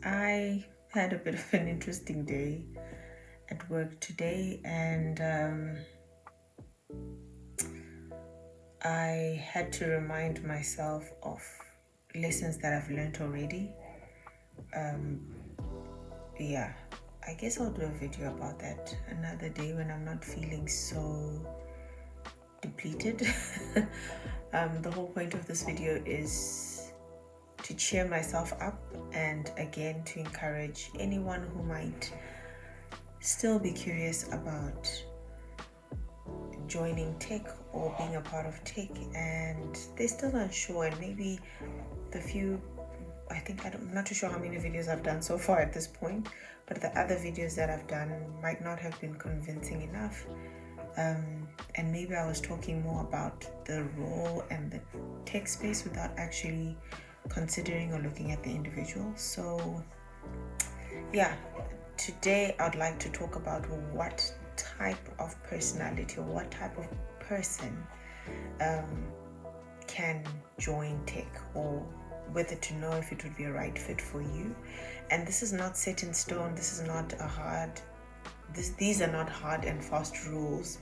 I had a bit of an interesting day at work today, and I had to remind myself of lessons that I've learned already. Yeah, I guess I'll do a video about that another day when I'm not feeling so depleted. The whole point of this video is to cheer myself up and again to encourage anyone who might still be curious about joining tech or being a part of tech and they're still unsure, and maybe I'm not too sure how many videos I've done so far at this point, but the other videos that I've done might not have been convincing enough. And maybe I was talking more about the role and the tech space without actually considering or looking at the individual. So yeah, today I'd like to talk about what type of personality or what type of person can join tech, or whether to know if it would be a right fit for you. And this is not set in stone. These are not hard and fast rules,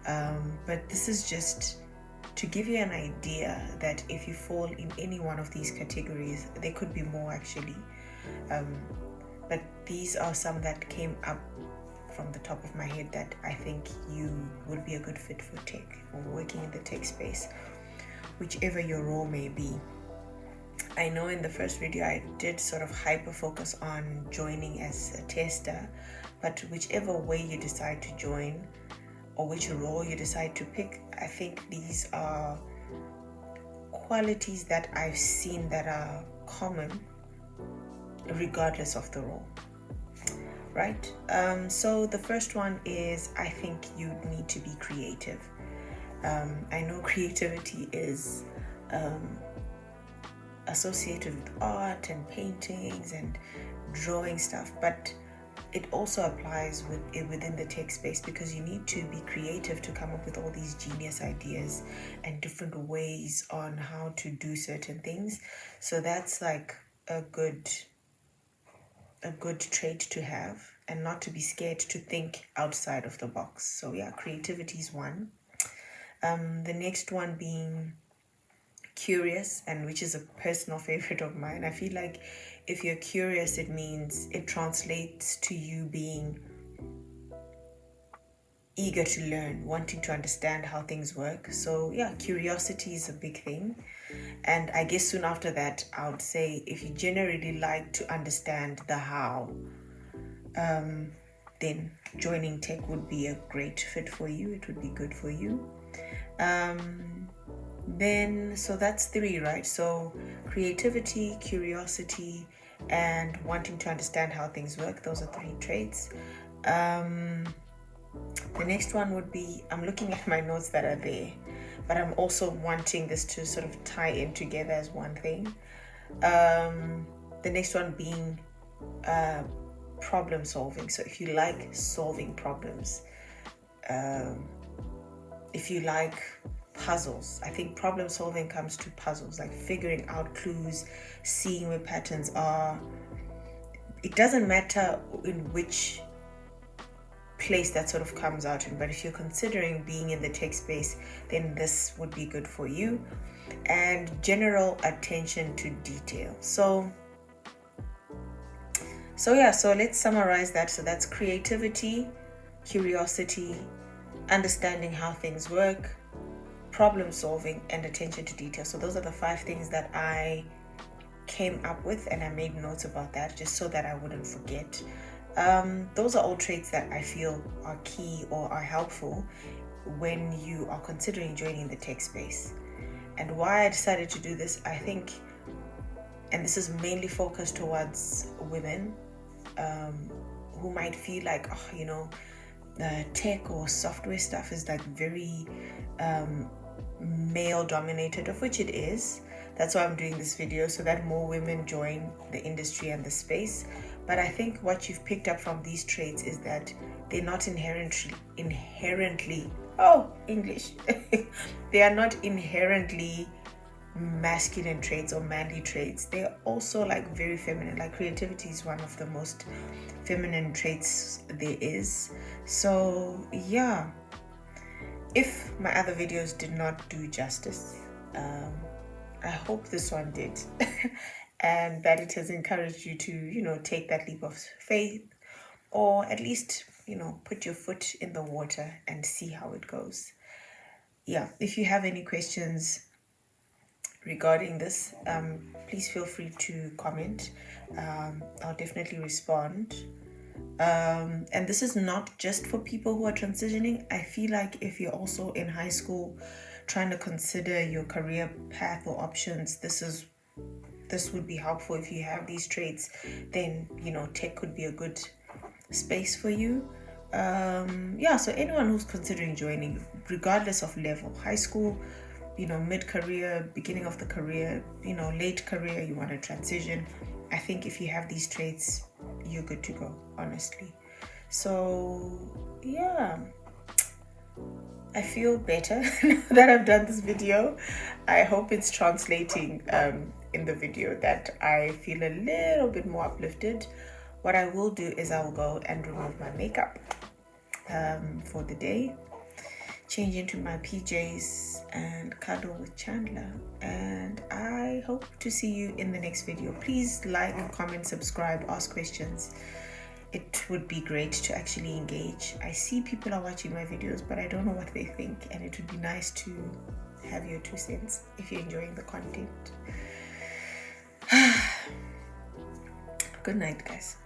but this is just to give you an idea that if you fall in any one of these categories, there could be more actually, but these are some that came up from the top of my head that I think you would be a good fit for tech or working in the tech space, whichever your role may be. I know in the first video I did sort of hyper focus on joining as a tester, but whichever way you decide to join or which role you decide to pick, I think these are qualities that I've seen that are common regardless of the role, right? So the first one is, I think you need to be creative. I know creativity is associated with art and paintings and drawing stuff, but it also applies within the tech space, because you need to be creative to come up with all these genius ideas and different ways on how to do certain things. So that's like a good trait to have, and not to be scared to think outside of the box. So yeah, creativity is one. The next one being curious, and which is a personal favorite of mine. I feel like if you're curious, it means it translates to you being eager to learn, wanting to understand how things work. So yeah, curiosity is a big thing. And I guess soon after that, I would say if you generally like to understand the how, then joining tech would be a great fit for you. It would be good for you. Then, so that's 3, right? So creativity, curiosity, and wanting to understand how things work. Those are 3 traits. The next one would be, I'm looking at my notes that are there, but I'm also wanting this to sort of tie in together as one thing. The next one being problem solving. So if you like solving problems, if you like puzzles, I think problem solving comes to puzzles, like figuring out clues, seeing where patterns are. It doesn't matter in which place that sort of comes out in, but if you're considering being in the tech space, then this would be good for you. And general attention to detail. So let's summarize that. So that's creativity, curiosity, understanding how things work, problem solving, and attention to detail. So those are the 5 things that I came up with, and I made notes about that just so that I wouldn't forget. Those are all traits that I feel are key or are helpful when you are considering joining the tech space. And why I decided to do this, I think, and this is mainly focused towards women who might feel like, the tech or software stuff is like very male dominated, of which it is. That's why I'm doing this video, so that more women join the industry and the space. But I think what you've picked up from these traits is that they're not inherently they are not inherently masculine traits or manly traits. They're also like very feminine. Like creativity is one of the most feminine traits there is. So yeah, if my other videos did not do justice, I hope this one did. And that it has encouraged you to, take that leap of faith, or at least, put your foot in the water and see how it goes. Yeah, if you have any questions regarding this, please feel free to comment. I'll definitely respond. And this is not just for people who are transitioning. I feel like if you're also in high school trying to consider your career path or options, this would be helpful. If you have these traits, then tech could be a good space for you. So anyone who's considering joining, regardless of level, high school, mid-career, beginning of the career, late career, you want to transition, I think if you have these traits, you're good to go, honestly. So yeah, I feel better now that I've done this video. I hope it's translating in the video, that I feel a little bit more uplifted. What I will do is I will go and remove my makeup for the day, change into my PJs and cuddle with Chandler. And I hope to see you in the next video. Please like, comment, subscribe, ask questions. It would be great to actually engage. I see people are watching my videos, but I don't know what they think, and it would be nice to have your 2 cents if you're enjoying the content. Good night, guys.